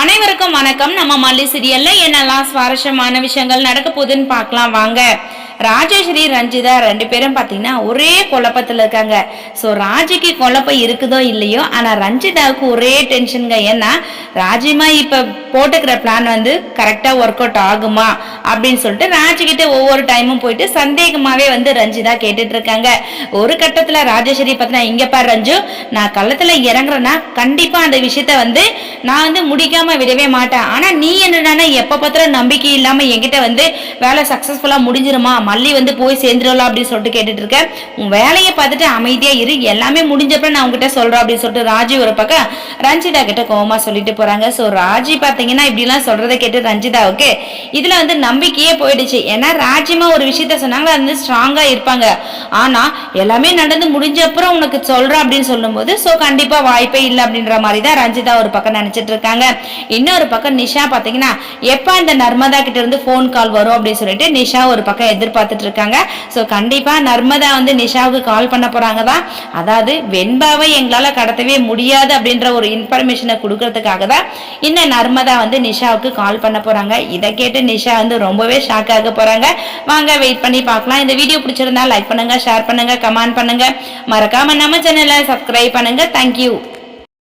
அனைவருக்கும் வணக்கம். நம்ம மல்லி சீரியல்ல என்னெல்லாம் சுவாரஸ்யமான விஷயங்கள் நடக்க போகுதுன்னு பார்க்கலாம் வாங்க. ராஜேஸ்வரி ரஞ்சிதா ரெண்டு பேரும் பார்த்தீங்கன்னா ஒரே குழப்பத்தில் இருக்காங்க. ஸோ ராஜிக்கு குழப்பம் இருக்குதோ இல்லையோ, ஆனால் ரஞ்சிதாவுக்கு ஒரே டென்ஷனுங்க. ஏன்னா ராஜிமா இப்போ போட்டுக்கிற பிளான் வந்து கரெக்டாக ஒர்க் அவுட் ஆகுமா அப்படின்னு சொல்லிட்டு ராஜிக்கிட்ட ஒவ்வொரு டைமும் போயிட்டு சந்தேகமாகவே வந்து ரஞ்சிதா கேட்டுட்டு இருக்காங்க. ஒரு கட்டத்தில் ராஜேஸ்வரி பார்த்தீங்கன்னா, இங்கே பாரு ரஞ்சு, நான் கள்ளத்தில் இறங்குறேன்னா கண்டிப்பாக அந்த விஷயத்த வந்து நான் வந்து முடிக்காம விடவே மாட்டேன். ஆனால் நீ என்னடானா எப்போ பார்த்தாலும் நம்பிக்கை இல்லாமல் என்கிட்ட வந்து வேலை சக்ஸஸ்ஃபுல்லாக முடிஞ்சிருமா, மல்லி வந்து போய் சேர்ந்துடலாம் அப்படின்னு சொல்லிட்டு கேட்டுட்டு இருக்க. உன் வேலையை பார்த்துட்டு அமைதியா இரு, எல்லாமே முடிஞ்சப்ப நான் உங்ககிட்ட சொல்றேன் அப்படின்னு சொல்லிட்டு ராஜி ஒரு பக்கம் ரஞ்சிதா கிட்ட கோவமா சொல்லிட்டு போறாங்க. ஸோ ராஜி பாத்தீங்கன்னா இப்படிலாம் சொல்றதை கேட்டு ரஞ்சிதாவுக்கு இதுல வந்து நம்பிக்கையே போயிடுச்சு. ஏன்னா ராஜிமா ஒரு விஷயத்த சொன்னாங்க, அது வந்து ஸ்ட்ராங்கா இருப்பாங்க. ஆனா எல்லாமே நடந்து முடிஞ்ச அப்புறம் உனக்கு சொல்றேன் அப்படின்னு சொல்லும் போது ஸோ கண்டிப்பா வாய்ப்பே இல்லை அப்படின்ற மாதிரி தான் ரஞ்சிதா ஒரு பக்கம் நினைச்சிட்டு இருக்காங்க. இன்னொரு பக்கம் நிஷா பாத்தீங்கன்னா எப்ப இந்த நர்மதா கிட்ட இருந்து போன் கால் வரும் அப்படின்னு சொல்லிட்டு நிஷா ஒரு பக்கம் எதிர்பார்த்துட்டு இருக்காங்க. ஸோ கண்டிப்பா நர்மதா வந்து நிஷாவுக்கு கால் பண்ண போறாங்க தான். அதாவது வெண்பாவை எங்களால கடத்தவே முடியாது அப்படின்ற ஒரு இன்ஃபர்மேஷனை கொடுக்கறதுக்காக தான் இந்த நர்மதா வந்து நிஷாவுக்கு கால் பண்ண போறாங்க. இதை கேட்டு நிஷா வந்து ரொம்பவே ஷாக் ஆக போறாங்க. வாங்க வெயிட் பண்ணி பார்க்கலாம். இந்த வீடியோ பிடிச்சிருந்தா லைக் பண்ணுங்க, ஷேர் பண்ணுங்க, கமெண்ட் பண்ணுங்க, மறக்காம நம்ம சேனலை சப்ஸ்கிரைப் பண்ணுங்க. தேங்க்யூ.